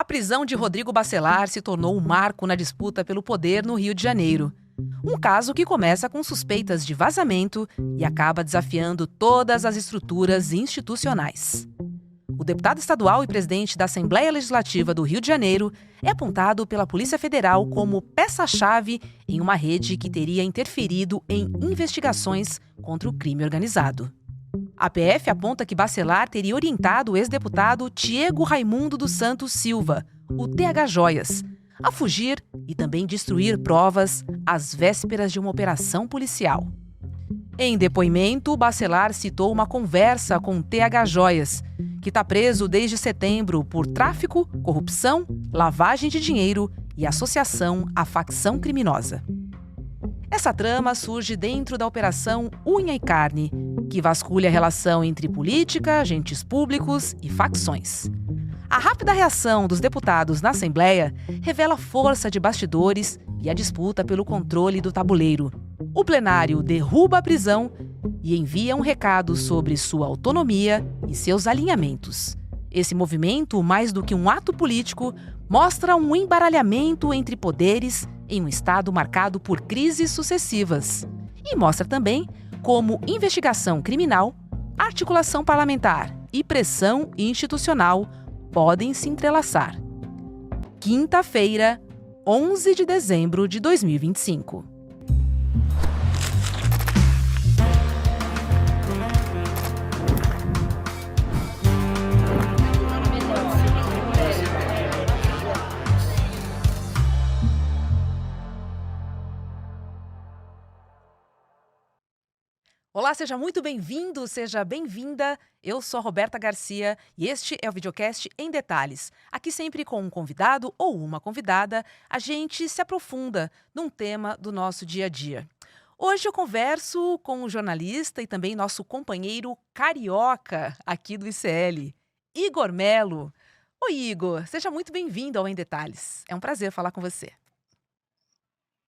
prisão de Rodrigo Bacelar se tornou um marco na disputa pelo poder no Rio de Janeiro. Um caso que começa com suspeitas de vazamento e acaba desafiando todas as estruturas institucionais. O deputado estadual e presidente da Assembleia Legislativa do Rio de Janeiro é apontado pela Polícia Federal como peça-chave em uma rede que teria interferido em investigações contra o crime organizado. A PF aponta que Bacelar teria orientado o ex-deputado Diego Raimundo dos Santos Silva, o TH Joias, a fugir e também destruir provas às vésperas de uma operação policial. Em depoimento, Bacelar citou uma conversa com TH Joias, que está preso desde setembro por tráfico, corrupção, lavagem de dinheiro e associação à facção criminosa. Essa trama surge dentro da Operação Unha e Carne, que vasculha a relação entre política, agentes públicos e facções. A rápida reação dos deputados na Assembleia revela a força de bastidores e a disputa pelo controle do tabuleiro. O plenário derruba a prisão e envia um recado sobre sua autonomia e seus alinhamentos. Esse movimento, mais do que um ato político, mostra um embaralhamento entre poderes em um Estado marcado por crises sucessivas. E mostra também como investigação criminal, articulação parlamentar e pressão institucional podem se entrelaçar. Quinta-feira, 11 de dezembro de 2025. Olá, seja muito bem-vindo, seja bem-vinda. Eu sou a Roberta Garcia e este é o videocast Em Detalhes. Aqui sempre com um convidado ou uma convidada, a gente se aprofunda num tema do nosso dia a dia. Hoje eu converso com o jornalista e também nosso companheiro carioca aqui do ICL, Igor Melo. Oi, Igor, seja muito bem-vindo ao Em Detalhes. É um prazer falar com você.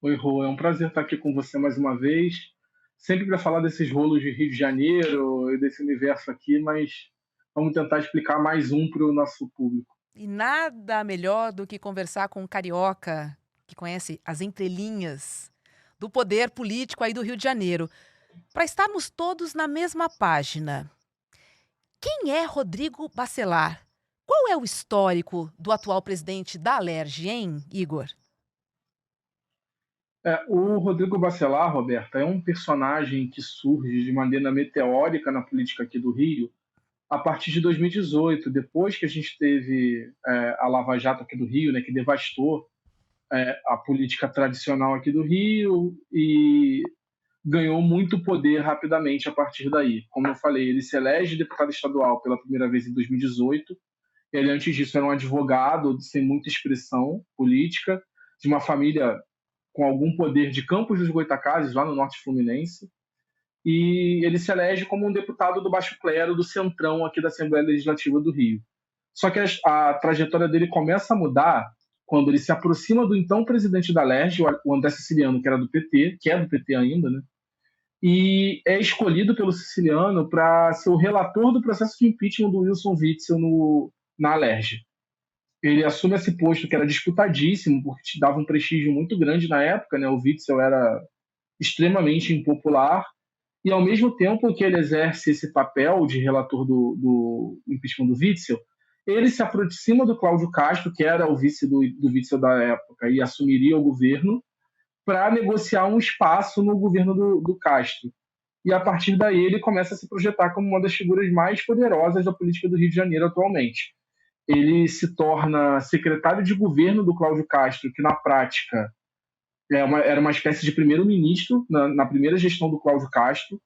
Oi, Rô, é um prazer estar aqui com você mais uma vez. Sempre para falar desses rolos de Rio de Janeiro e desse universo aqui, mas vamos tentar explicar mais um para o nosso público. E nada melhor do que conversar com um carioca que conhece as entrelinhas do poder político aí do Rio de Janeiro, para estarmos todos na mesma página. Quem é Rodrigo Bacelar? Qual é o histórico do atual presidente da Alerj, hein, Igor? O Rodrigo Bacelar, Roberta, é um personagem que surge de maneira meteórica na política aqui do Rio a partir de 2018, depois que a gente teve a Lava Jato aqui do Rio, né, que devastou a política tradicional aqui do Rio e ganhou muito poder rapidamente a partir daí. Como eu falei, ele se elege deputado estadual pela primeira vez em 2018. Ele, antes disso, era um advogado sem muita expressão política, de uma família com algum poder de Campos dos Goytacazes, lá no norte fluminense, e ele se elege como um deputado do baixo clero, do centrão aqui da Assembleia Legislativa do Rio. Só que a trajetória dele começa a mudar quando ele se aproxima do então presidente da Alerj, o André Siciliano, que era do PT, que é do PT ainda, né? E é escolhido pelo Siciliano para ser o relator do processo de impeachment do Wilson Witzel na Alerj. Ele assume esse posto que era disputadíssimo, porque te dava um prestígio muito grande na época, né? O Witzel era extremamente impopular, e ao mesmo tempo que ele exerce esse papel de relator do impeachment do Witzel, ele se aproxima do Cláudio Castro, que era o vice do Witzel da época, e assumiria o governo, para negociar um espaço no governo do Castro. E a partir daí ele começa a se projetar como uma das figuras mais poderosas da política do Rio de Janeiro atualmente. Ele se torna secretário de governo do Cláudio Castro, que na prática era uma espécie de primeiro-ministro na primeira gestão do Cláudio Castro.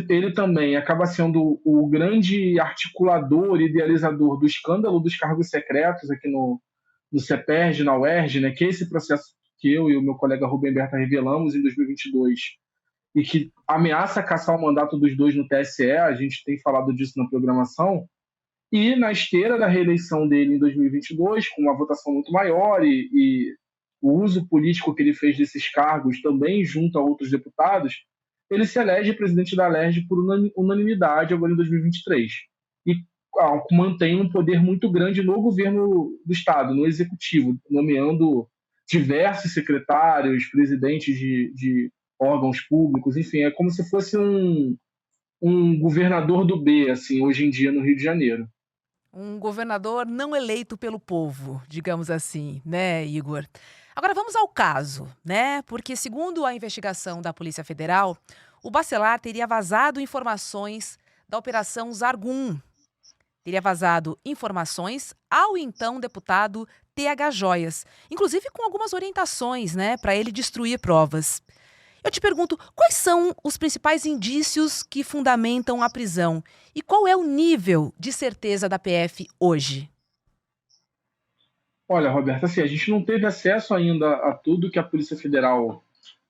Ele também acaba sendo o grande articulador e idealizador do escândalo dos cargos secretos aqui no CEPERJ, na UERJ, né, que é esse processo que eu e o meu colega Rubem Berta revelamos em 2022 e que ameaça caçar o mandato dos dois no TSE, a gente tem falado disso na programação. E na esteira da reeleição dele em 2022, com uma votação muito maior e o uso político que ele fez desses cargos também junto a outros deputados, ele se elege presidente da Alerj por unanimidade agora em 2023. E mantém um poder muito grande no governo do Estado, no executivo, nomeando diversos secretários, presidentes de órgãos públicos, enfim, é como se fosse um governador do B, assim, hoje em dia no Rio de Janeiro. Um governador não eleito pelo povo, digamos assim, né, Igor? Agora vamos ao caso, né? Porque, segundo a investigação da Polícia Federal, o Bacelar teria vazado informações da Operação Zargum. Teria vazado informações ao então deputado TH Joias, inclusive com algumas orientações, né, para ele destruir provas. Eu te pergunto, quais são os principais indícios que fundamentam a prisão? E qual é o nível de certeza da PF hoje? Olha, Roberta, assim, a gente não teve acesso ainda a tudo que a Polícia Federal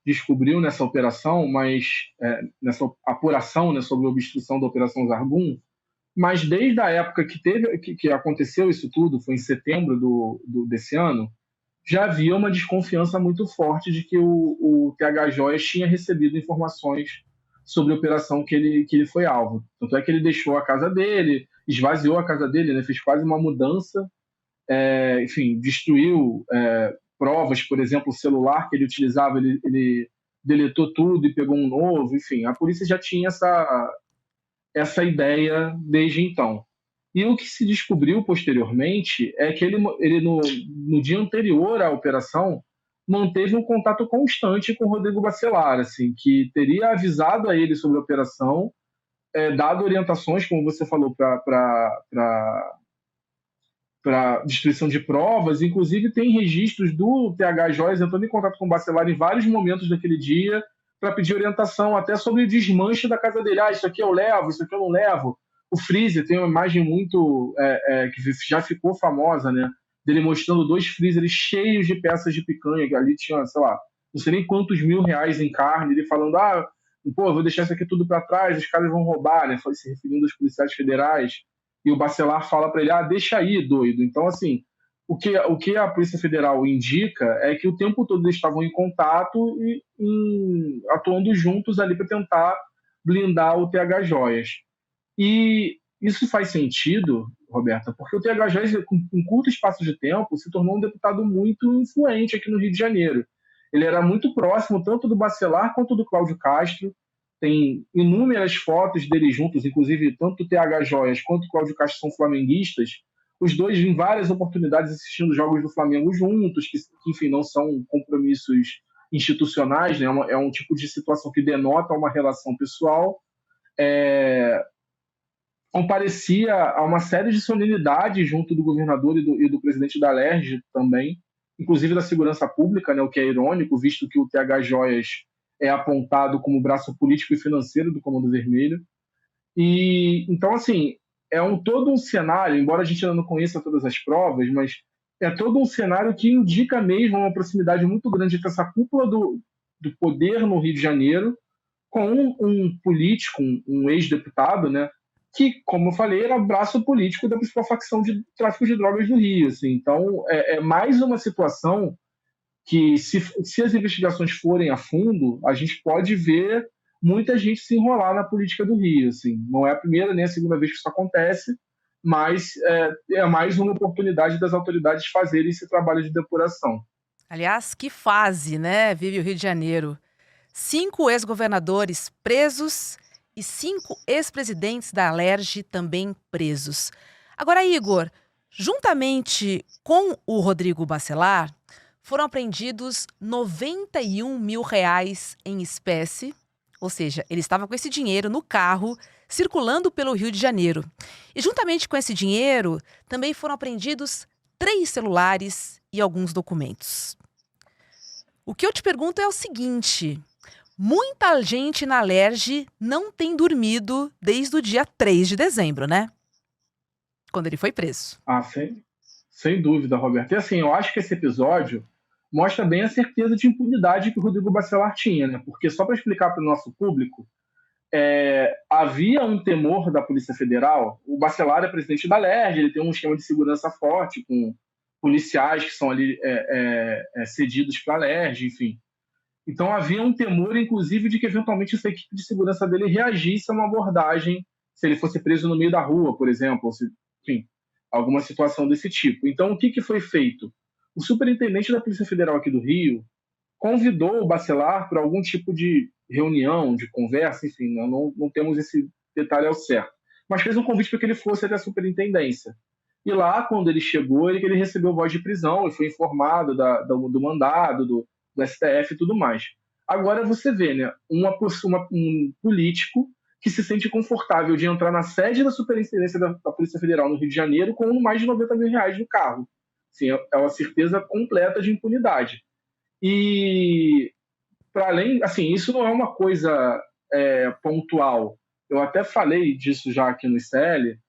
descobriu nessa operação, nessa apuração, né, sobre a obstrução da Operação Zargum, mas desde a época que aconteceu isso tudo, foi em setembro desse ano, já havia uma desconfiança muito forte de que o TH Joias tinha recebido informações sobre a operação que ele foi alvo. Tanto é que ele deixou a casa dele, esvaziou a casa dele, né, fez quase uma mudança, enfim, destruiu provas, por exemplo, o celular que ele utilizava, ele deletou tudo e pegou um novo, enfim, a polícia já tinha essa ideia desde então. E o que se descobriu posteriormente é que ele no dia anterior à operação, manteve um contato constante com o Rodrigo Bacelar, assim, que teria avisado a ele sobre a operação, dado orientações, como você falou, para destruição de provas. Inclusive, tem registros do TH Joias entrando em contato com o Bacelar em vários momentos daquele dia, para pedir orientação até sobre o desmanche da casa dele. Isso aqui eu levo, isso aqui eu não levo. O freezer tem uma imagem muito que já ficou famosa, né? Dele mostrando 2 freezers cheios de peças de picanha, que ali tinha, sei lá, não sei nem quantos R$ 1.000 em carne, ele falando, pô, vou deixar isso aqui tudo para trás, os caras vão roubar, né? Foi se referindo aos policiais federais. E o Bacelar fala para ele, deixa aí, doido. Então, assim, o que a Polícia Federal indica é que o tempo todo eles estavam em contato e atuando juntos ali para tentar blindar o TH Joias. E isso faz sentido, Roberta, porque o TH Joias, em curto espaço de tempo, se tornou um deputado muito influente aqui no Rio de Janeiro. Ele era muito próximo tanto do Bacelar quanto do Cláudio Castro. Tem inúmeras fotos deles juntos, inclusive tanto o TH Joias quanto o Cláudio Castro são flamenguistas. Os dois em várias oportunidades assistindo jogos do Flamengo juntos, que enfim, não são compromissos institucionais, né? É um tipo de situação que denota uma relação pessoal. Comparecia a uma série de solenidades junto do governador e do presidente da Alerj também, inclusive da segurança pública, né, o que é irônico, visto que o TH Joias é apontado como braço político e financeiro do Comando Vermelho. E então, assim, todo um cenário, embora a gente ainda não conheça todas as provas, mas é todo um cenário que indica mesmo uma proximidade muito grande entre essa cúpula do poder no Rio de Janeiro com um político, um ex-deputado, né, que, como eu falei, era braço político da principal facção de tráfico de drogas do Rio. Assim. Então, é mais uma situação que, se as investigações forem a fundo, a gente pode ver muita gente se enrolar na política do Rio. Assim. Não é a primeira nem a segunda vez que isso acontece, mas é mais uma oportunidade das autoridades fazerem esse trabalho de depuração. Aliás, que fase, né, vive o Rio de Janeiro. 5 ex-governadores presos e 5 ex-presidentes da Alerj também presos. Agora, Igor, juntamente com o Rodrigo Bacelar, foram apreendidos R$ 91 mil em espécie, ou seja, ele estava com esse dinheiro no carro, circulando pelo Rio de Janeiro. E juntamente com esse dinheiro, também foram apreendidos 3 celulares e alguns documentos. O que eu te pergunto é o seguinte: muita gente na Alerj não tem dormido desde o dia 3 de dezembro, né? Quando ele foi preso. Sem dúvida, Roberto. E assim, eu acho que esse episódio mostra bem a certeza de impunidade que o Rodrigo Bacelar tinha, né? Porque, só para explicar para o nosso público, havia um temor da Polícia Federal. O Bacelar é presidente da Alerj, ele tem um esquema de segurança forte, com policiais que são ali cedidos para a Alerj, enfim. Então havia um temor, inclusive, de que eventualmente essa equipe de segurança dele reagisse a uma abordagem se ele fosse preso no meio da rua, por exemplo, ou se, enfim, alguma situação desse tipo. Então, o que foi feito? O superintendente da Polícia Federal aqui do Rio convidou o Bacelar para algum tipo de reunião, de conversa, enfim, não temos esse detalhe ao certo, mas fez um convite para que ele fosse até a superintendência. E lá, quando ele chegou, ele recebeu voz de prisão e foi informado do mandado, do STF e tudo mais. Agora você vê, né, um político que se sente confortável de entrar na sede da Superintendência da Polícia Federal no Rio de Janeiro com mais de R$90 mil no carro. Assim, é uma certeza completa de impunidade. E, para além, assim, isso não é uma coisa pontual. Eu até falei disso já aqui no ICL.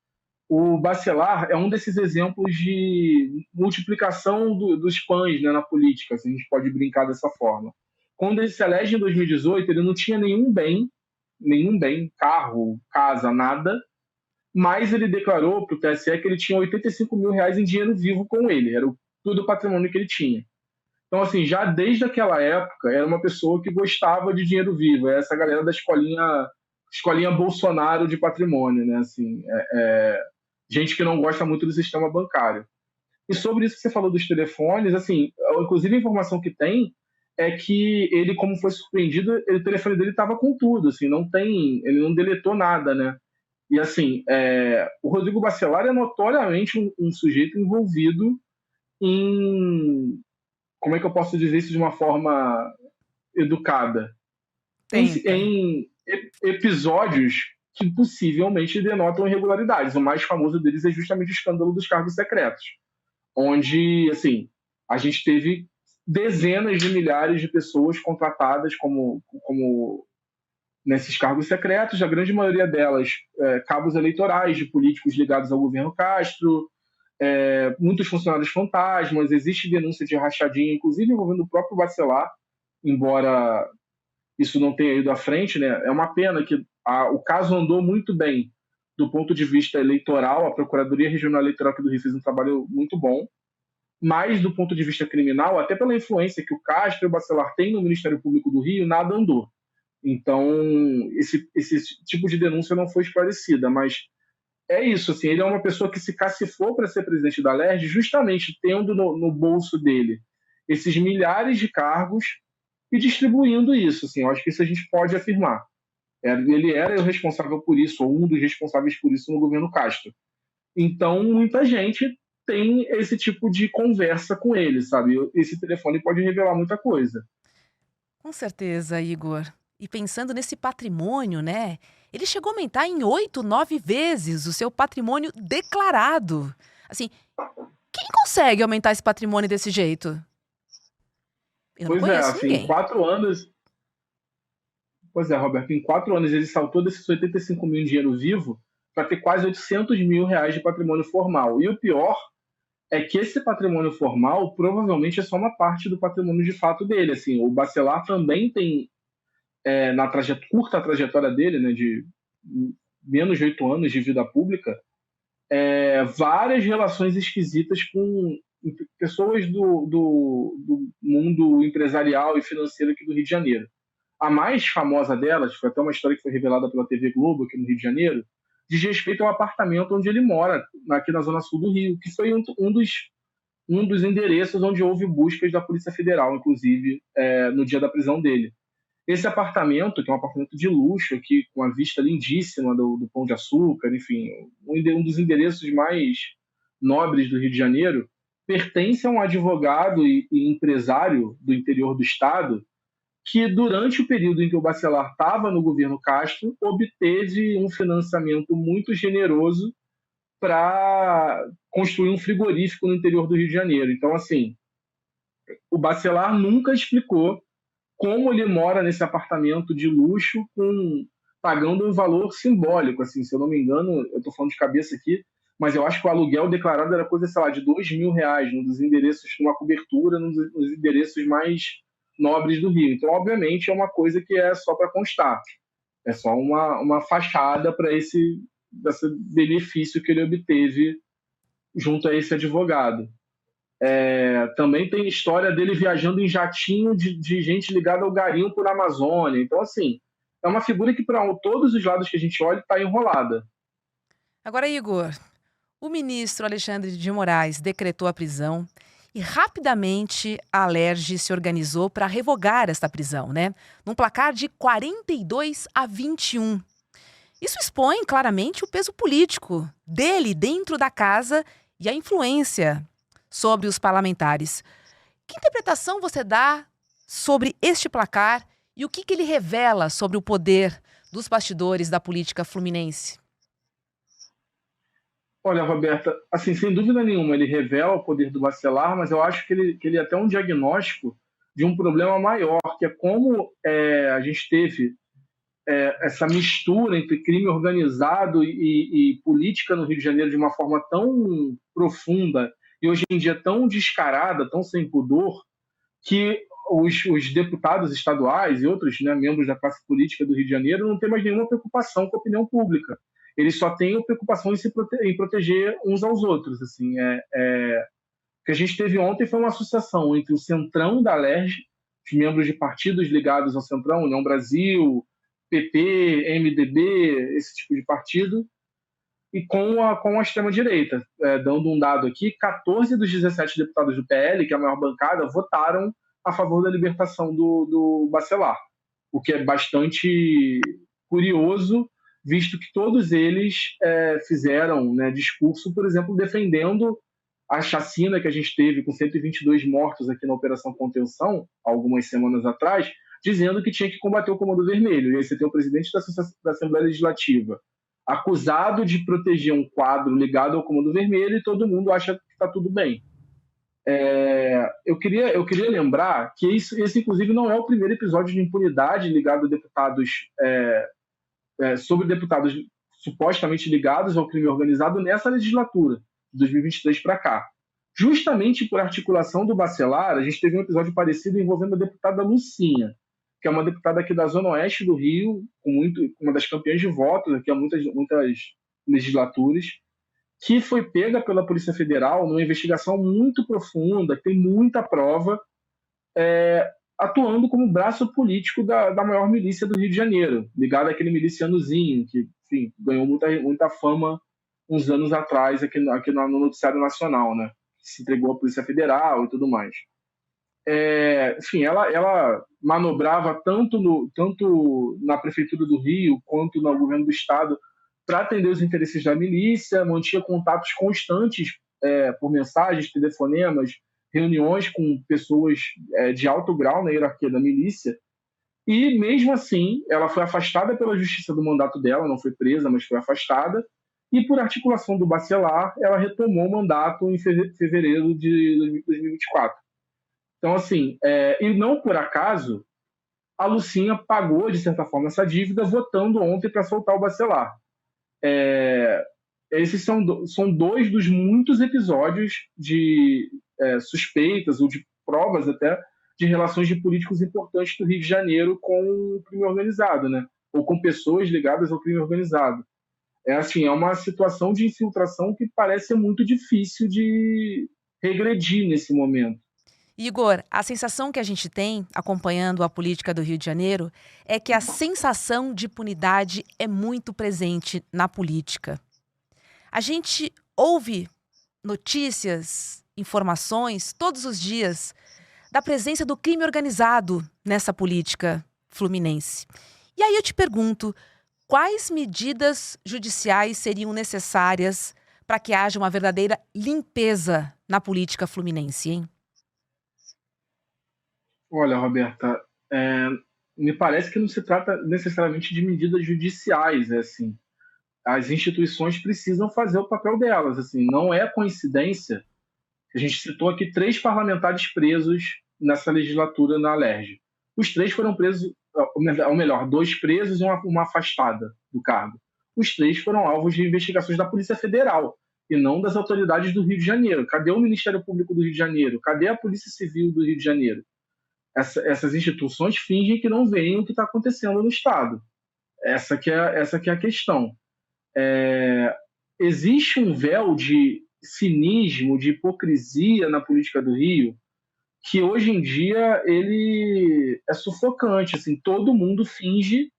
O Bacelar é um desses exemplos de multiplicação dos pães, né, na política, se a gente pode brincar dessa forma. Quando ele se elege em 2018, ele não tinha nenhum bem, carro, casa, nada, mas ele declarou para o TSE que ele tinha R$85 mil em dinheiro vivo com ele, era todo o patrimônio que ele tinha. Então, assim, já desde aquela época, era uma pessoa que gostava de dinheiro vivo, é essa galera da escolinha Bolsonaro de patrimônio, né, assim, gente que não gosta muito do sistema bancário. E sobre isso que você falou dos telefones, assim, inclusive a informação que tem é que ele, como foi surpreendido, o telefone dele estava com tudo, assim, ele não deletou nada, né? E assim, o Rodrigo Bacelar é notoriamente um sujeito envolvido em, como é que eu posso dizer isso de uma forma educada? Em episódios que possivelmente denotam irregularidades. O mais famoso deles é justamente o escândalo dos cargos secretos, onde, assim, a gente teve dezenas de milhares de pessoas contratadas como nesses cargos secretos, a grande maioria delas cabos eleitorais de políticos ligados ao governo Castro, muitos funcionários fantasmas, existe denúncia de rachadinha, inclusive envolvendo o próprio Bacelar, embora isso não tenha ido à frente, né? É uma pena que o caso andou muito bem do ponto de vista eleitoral, a Procuradoria Regional Eleitoral aqui do Rio fez um trabalho muito bom, mas do ponto de vista criminal, até pela influência que o Castro e o Bacelar têm no Ministério Público do Rio, nada andou. Então, esse tipo de denúncia não foi esclarecida, mas é isso, assim, ele é uma pessoa que se cacifou para ser presidente da LERJ justamente tendo no bolso dele esses milhares de cargos e distribuindo isso, assim, eu acho que isso a gente pode afirmar. Ele era o responsável por isso, ou um dos responsáveis por isso no governo Castro. Então, muita gente tem esse tipo de conversa com ele, sabe? Esse telefone pode revelar muita coisa. Com certeza, Igor. E pensando nesse patrimônio, né? Ele chegou a aumentar em 8, 9 vezes o seu patrimônio declarado. Assim, quem consegue aumentar esse patrimônio desse jeito? Eu não conheço assim, ninguém. Em 4 anos... Pois é, Roberto, em 4 anos ele saltou desses 85 mil em dinheiro vivo para ter quase 800 mil reais de patrimônio formal. E o pior é que esse patrimônio formal provavelmente é só uma parte do patrimônio de fato dele. Assim, o Bacelar também tem, na curta trajetória dele, né, de menos de 8 anos de vida pública, várias relações esquisitas com pessoas do mundo empresarial e financeiro aqui do Rio de Janeiro. A mais famosa delas, foi até uma história que foi revelada pela TV Globo aqui no Rio de Janeiro, diz respeito ao apartamento onde ele mora, aqui na zona sul do Rio, que foi um dos endereços onde houve buscas da Polícia Federal, inclusive, no dia da prisão dele. Esse apartamento, que é um apartamento de luxo, aqui, com uma vista lindíssima do Pão de Açúcar, enfim, um dos endereços mais nobres do Rio de Janeiro, pertence a um advogado e empresário do interior do estado que, durante o período em que o Bacelar estava no governo Castro, obteve um financiamento muito generoso para construir um frigorífico no interior do Rio de Janeiro. Então, assim, o Bacelar nunca explicou como ele mora nesse apartamento de luxo pagando um valor simbólico, assim, se eu não me engano, eu estou falando de cabeça aqui, mas eu acho que o aluguel declarado era coisa, sei lá, de R$2 mil, num dos endereços, numa cobertura, nos endereços mais nobres do Rio. Então, obviamente, é uma coisa que é só para constar. É só uma fachada para esse benefício que ele obteve junto a esse advogado. Também tem história dele viajando em jatinho de gente ligada ao garimpo na Amazônia. Então, assim, é uma figura que, para todos os lados que a gente olha, está enrolada. Agora, Igor, o ministro Alexandre de Moraes decretou a prisão e rapidamente a Alerj se organizou para revogar esta prisão, né? Num placar de 42-21. Isso expõe claramente o peso político dele dentro da casa e a influência sobre os parlamentares. Que interpretação você dá sobre este placar e o que ele revela sobre o poder dos bastidores da política fluminense? Olha, Roberta, assim, sem dúvida nenhuma, ele revela o poder do Bacelar, mas eu acho que ele é até um diagnóstico de um problema maior, que é como a gente teve essa mistura entre crime organizado e política no Rio de Janeiro de uma forma tão profunda e hoje em dia tão descarada, tão sem pudor, que os deputados estaduais e outros, né, membros da classe política do Rio de Janeiro não têm mais nenhuma preocupação com a opinião pública. Eles só têm preocupação em proteger uns aos outros. Assim, o que a gente teve ontem foi uma associação entre o Centrão da Alerj, os membros de partidos ligados ao Centrão, União Brasil, PP, MDB, esse tipo de partido, e com a extrema-direita. Dando um dado aqui, 14 dos 17 deputados do PL, que é a maior bancada, votaram a favor da libertação do Bacelar, o que é bastante curioso, visto que todos eles fizeram, né, discurso, por exemplo, defendendo a chacina que a gente teve com 122 mortos aqui na Operação Contenção, algumas semanas atrás, dizendo que tinha que combater o Comando Vermelho. E aí você tem o presidente da Assembleia Legislativa acusado de proteger um quadro ligado ao Comando Vermelho e todo mundo acha que está tudo bem. Eu queria lembrar que esse, inclusive, não é o primeiro episódio de impunidade ligado a deputados, sobre deputados supostamente ligados ao crime organizado nessa legislatura, de 2023 para cá. Justamente por articulação do Bacelar, a gente teve um episódio parecido envolvendo a deputada Lucinha, que é uma deputada aqui da Zona Oeste do Rio, uma das campeãs de votos aqui há muitas legislaturas, que foi pega pela Polícia Federal numa investigação muito profunda, que tem muita prova, atuando como braço político da maior milícia do Rio de Janeiro, ligado àquele milicianozinho, que, enfim, ganhou muita fama uns anos atrás aqui no Noticiário Nacional, né? Se entregou à Polícia Federal e tudo mais. Enfim, ela manobrava tanto na Prefeitura do Rio quanto no governo do Estado para atender os interesses da milícia, mantinha contatos constantes por mensagens, telefonemas, reuniões com pessoas de alto grau na hierarquia da milícia, e mesmo assim ela foi afastada pela justiça do mandato dela, não foi presa, mas foi afastada, e por articulação do Bacelar, ela retomou o mandato em fevereiro de 2024. Então, assim, e não por acaso, a Lucinha pagou, de certa forma, essa dívida, votando ontem para soltar o Bacelar. Esses são dois dos muitos episódios de suspeitas ou de provas até de relações de políticos importantes do Rio de Janeiro com o crime organizado, né? Ou com pessoas ligadas ao crime organizado. É uma situação de infiltração que parece muito difícil de regredir nesse momento. Igor, a sensação que a gente tem, acompanhando a política do Rio de Janeiro, é que a sensação de impunidade é muito presente na política. A gente ouve notícias, informações todos os dias da presença do crime organizado nessa política fluminense. E aí eu te pergunto, quais medidas judiciais seriam necessárias para que haja uma verdadeira limpeza na política fluminense, hein? Olha, Roberta, me parece que não se trata necessariamente de medidas judiciais, assim. As instituições precisam fazer o papel delas, assim. Não é coincidência que a gente citou aqui 3 parlamentares presos nessa legislatura na Alerj. Os 3 foram presos, ou melhor, 2 presos e uma afastada do cargo. Os 3 foram alvos de investigações da Polícia Federal e não das autoridades do Rio de Janeiro. Cadê o Ministério Público do Rio de Janeiro? Cadê a Polícia Civil do Rio de Janeiro? Essas instituições fingem que não veem o que está acontecendo no Estado. Essa que é a questão. Existe um véu de cinismo, de hipocrisia na política do Rio, que hoje em dia ele é sufocante. Assim, todo mundo finge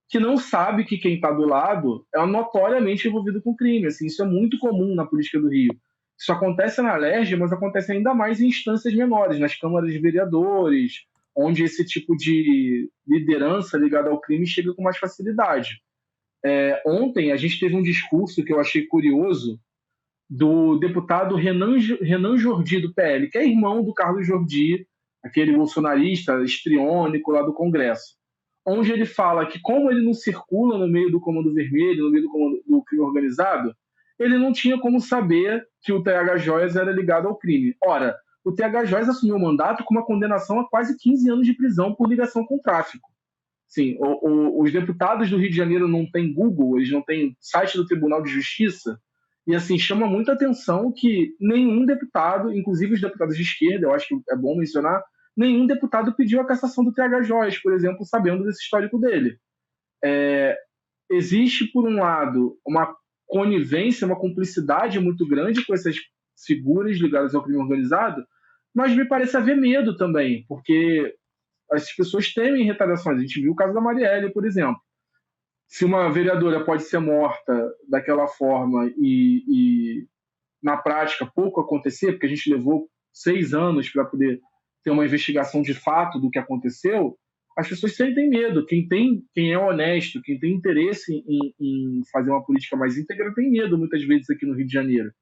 que não sabe que quem está do lado é notoriamente envolvido com crime. Assim, isso é muito comum na política do Rio. Isso acontece na Alerj, mas acontece ainda mais em instâncias menores, nas câmaras de vereadores, onde esse tipo de liderança ligada ao crime chega com mais facilidade. Ontem a gente teve um discurso que eu achei curioso do deputado Renan Jordi, do PL, que é irmão do Carlos Jordi, aquele bolsonarista estriônico lá do Congresso, onde ele fala que como ele não circula no meio do Comando Vermelho, no meio do comando do crime organizado, ele não tinha como saber que o TH Joias era ligado ao crime. Ora, o TH Joias assumiu o mandato com uma condenação a quase 15 anos de prisão por ligação com o tráfico. Sim, os deputados do Rio de Janeiro não têm Google, eles não têm site do Tribunal de Justiça, e assim, chama muita atenção que nenhum deputado, inclusive os deputados de esquerda, eu acho que é bom mencionar, nenhum deputado pediu a cassação do TH Joias, por exemplo, sabendo desse histórico dele. Existe, por um lado, uma conivência, uma cumplicidade muito grande com essas figuras ligadas ao crime organizado, mas me parece haver medo também, porque as pessoas temem retaliações. A gente viu o caso da Marielle, por exemplo. Se uma vereadora pode ser morta daquela forma e na prática, pouco acontecer, porque a gente levou 6 anos para poder ter uma investigação de fato do que aconteceu, as pessoas sentem medo. Quem é honesto, quem tem interesse em fazer uma política mais íntegra, tem medo, muitas vezes, aqui no Rio de Janeiro.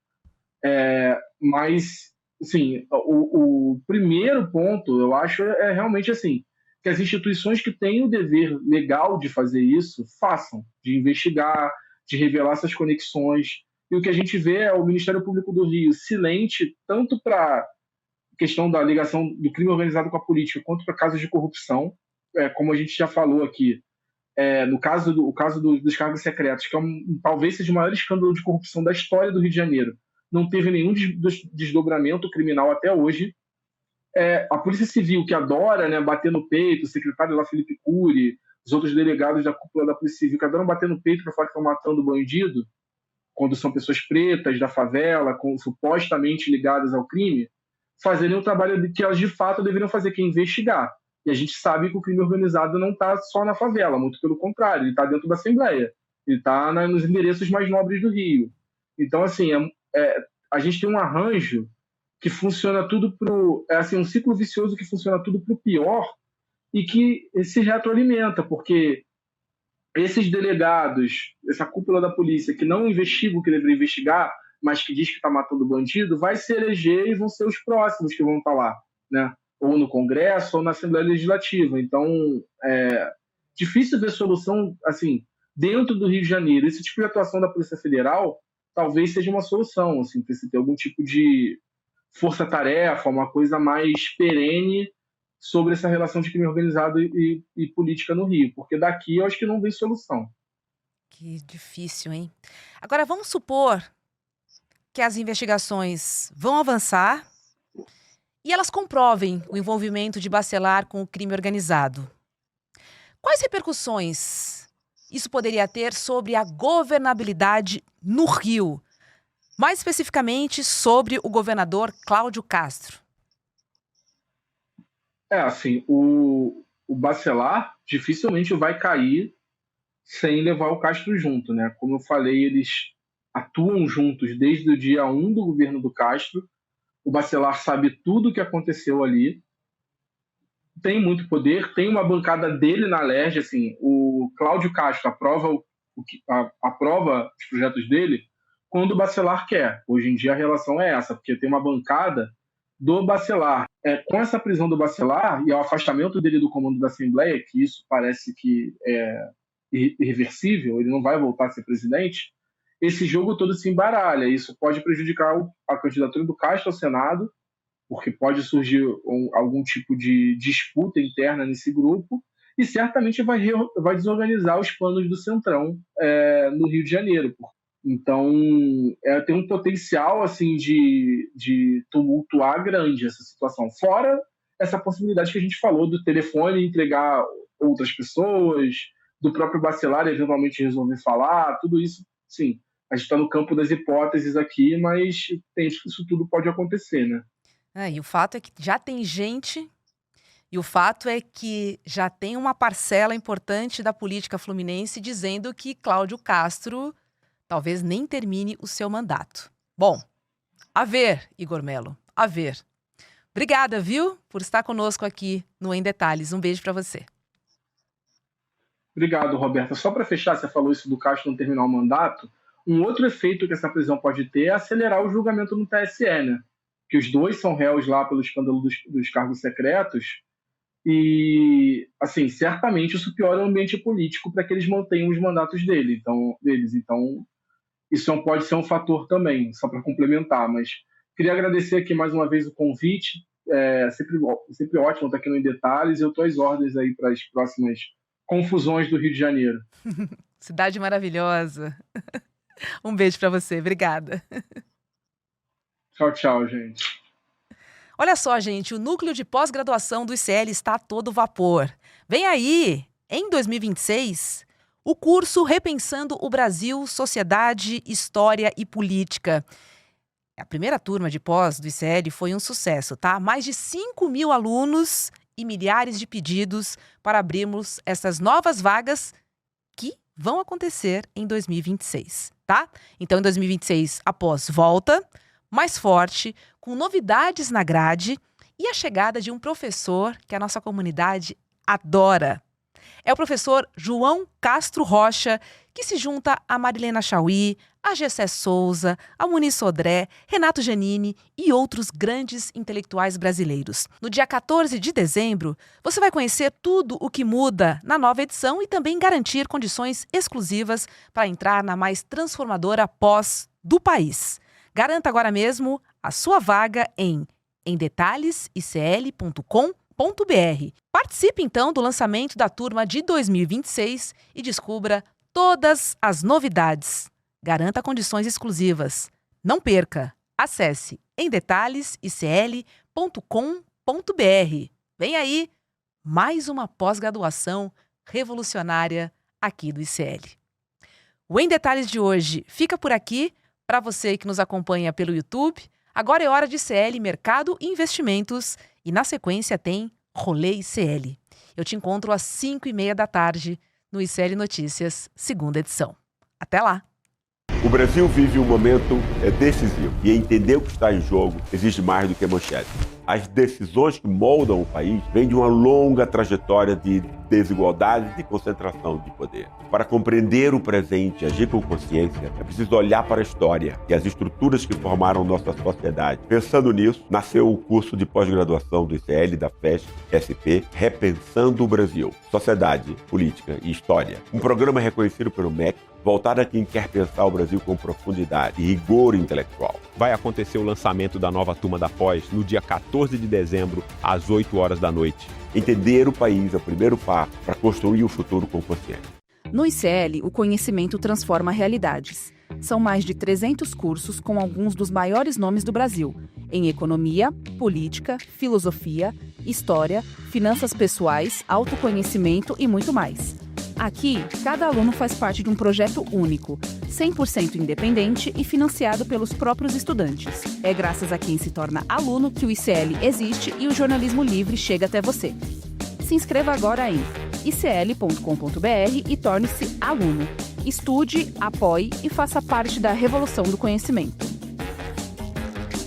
Mas, assim, o primeiro ponto, eu acho, é realmente assim, que as instituições que têm o dever legal de fazer isso, façam, de investigar, de revelar essas conexões. E o que a gente vê é o Ministério Público do Rio silente, tanto para a questão da ligação do crime organizado com a política, quanto para casos de corrupção, como a gente já falou aqui, no caso dos cargos secretos, que talvez seja o maior escândalo de corrupção da história do Rio de Janeiro, não teve nenhum desdobramento criminal até hoje. A Polícia Civil, que adora, né, bater no peito, o secretário lá, Felipe Cury, os outros delegados da cúpula da Polícia Civil, que adoram bater no peito para falar que estão matando bandido, quando são pessoas pretas da favela, supostamente ligadas ao crime, fazerem o trabalho que elas de fato deveriam fazer, que é investigar. E a gente sabe que o crime organizado não está só na favela, muito pelo contrário, ele está dentro da Assembleia, ele está nos endereços mais nobres do Rio. Então, assim, a gente tem um arranjo que funciona tudo um ciclo vicioso que funciona tudo para o pior e que se retroalimenta, porque esses delegados, essa cúpula da polícia que não investiga o que deveria investigar, mas que diz que está matando bandido, vai se eleger e vão ser os próximos que vão estar lá, né? Ou no Congresso ou na Assembleia Legislativa. Então, difícil ver solução assim dentro do Rio de Janeiro. Esse tipo de atuação da Polícia Federal talvez seja uma solução, assim, ter algum tipo de força-tarefa, uma coisa mais perene sobre essa relação de crime organizado e política no Rio, porque daqui eu acho que não vem solução. Que difícil, hein? Agora, vamos supor que as investigações vão avançar e elas comprovem o envolvimento de Bacelar com o crime organizado. Quais repercussões isso poderia ter sobre a governabilidade no Rio? Mais especificamente sobre o governador Cláudio Castro. Assim, o Bacelar dificilmente vai cair sem levar o Castro junto, né? Como eu falei, eles atuam juntos desde o dia 1 do governo do Castro. O Bacelar sabe tudo o que aconteceu ali, tem muito poder, tem uma bancada dele na Alerj, assim, o Cláudio Castro aprova os projetos dele quando o Bacelar quer. Hoje em dia a relação é essa, porque tem uma bancada do Bacelar. Com essa prisão do Bacelar e o afastamento dele do comando da Assembleia, que isso parece que é irreversível, ele não vai voltar a ser presidente, esse jogo todo se embaralha. Isso pode prejudicar a candidatura do Castro ao Senado, porque pode surgir algum tipo de disputa interna nesse grupo, e certamente vai desorganizar os planos do Centrão no Rio de Janeiro. Então, tem um potencial assim de tumultuar grande essa situação. Fora essa possibilidade que a gente falou do telefone entregar outras pessoas, do próprio Bacelar eventualmente resolver falar, tudo isso, sim. A gente está no campo das hipóteses aqui, mas isso tudo pode acontecer, né? E o fato é que já tem gente E o fato é que já tem uma parcela importante da política fluminense dizendo que Cláudio Castro talvez nem termine o seu mandato. Bom, a ver, Igor Melo, a ver. Obrigada, viu, por estar conosco aqui no Em Detalhes. Um beijo para você. Obrigado, Roberta. Só para fechar, você falou isso do Castro não terminar o mandato. Um outro efeito que essa prisão pode ter é acelerar o julgamento no TSE, né? Que os dois são réus lá pelo escândalo dos cargos secretos. E, assim, certamente isso piora o ambiente político para que eles mantenham os mandatos deles. Então, isso pode ser um fator também, só para complementar. Mas queria agradecer aqui mais uma vez o convite. É sempre ótimo estar aqui no Em Detalhes. Eu estou às ordens aí para as próximas confusões do Rio de Janeiro. Cidade maravilhosa. Um beijo para você. Obrigada. Tchau, tchau, gente. Olha só, gente, o núcleo de pós-graduação do ICL está a todo vapor. Vem aí, em 2026, o curso Repensando o Brasil, Sociedade, História e Política. A primeira turma de pós do ICL foi um sucesso, tá? Mais de 5.000 alunos e milhares de pedidos para abrirmos essas novas vagas que vão acontecer em 2026, tá? Então, em 2026, a pós volta, mais forte, com novidades na grade e a chegada de um professor que a nossa comunidade adora. É o professor João Castro Rocha, que se junta a Marilena Chauí, a Gessé Souza, a Muniz Sodré, Renato Giannini e outros grandes intelectuais brasileiros. No dia 14 de dezembro, você vai conhecer tudo o que muda na nova edição e também garantir condições exclusivas para entrar na mais transformadora pós do país. Garanta agora mesmo a sua vaga em emdetalhesicl.com.br. Participe então do lançamento da turma de 2026 e descubra todas as novidades. Garanta condições exclusivas. Não perca! Acesse emdetalhesicl.com.br. Vem aí mais uma pós-graduação revolucionária aqui do ICL. O Em Detalhes de hoje fica por aqui. Para você que nos acompanha pelo YouTube, agora é hora de ICL, Mercado e Investimentos. E na sequência tem Rolê ICL. Eu te encontro às 5h30 da tarde no ICL Notícias, segunda edição. Até lá! O Brasil vive um momento decisivo e entender o que está em jogo exige mais do que manchete. As decisões que moldam o país vêm de uma longa trajetória de desigualdade e de concentração de poder. Para compreender o presente e agir com consciência, é preciso olhar para a história e as estruturas que formaram nossa sociedade. Pensando nisso, nasceu o curso de pós-graduação do ICL da FESC SP, Repensando o Brasil, Sociedade, Política e História. Um programa reconhecido pelo MEC, voltado a quem quer pensar o Brasil com profundidade e rigor intelectual. Vai acontecer o lançamento da nova turma da pós no dia 14 de dezembro, às 8 horas da noite. Entender o país é o primeiro passo para construir o futuro com consciência. No ICL, o conhecimento transforma realidades. São mais de 300 cursos com alguns dos maiores nomes do Brasil, em economia, política, filosofia, história, finanças pessoais, autoconhecimento e muito mais. Aqui, cada aluno faz parte de um projeto único, 100% independente e financiado pelos próprios estudantes. É graças a quem se torna aluno que o ICL existe e o jornalismo livre chega até você. Se inscreva agora em icl.com.br e torne-se aluno. Estude, apoie e faça parte da revolução do conhecimento.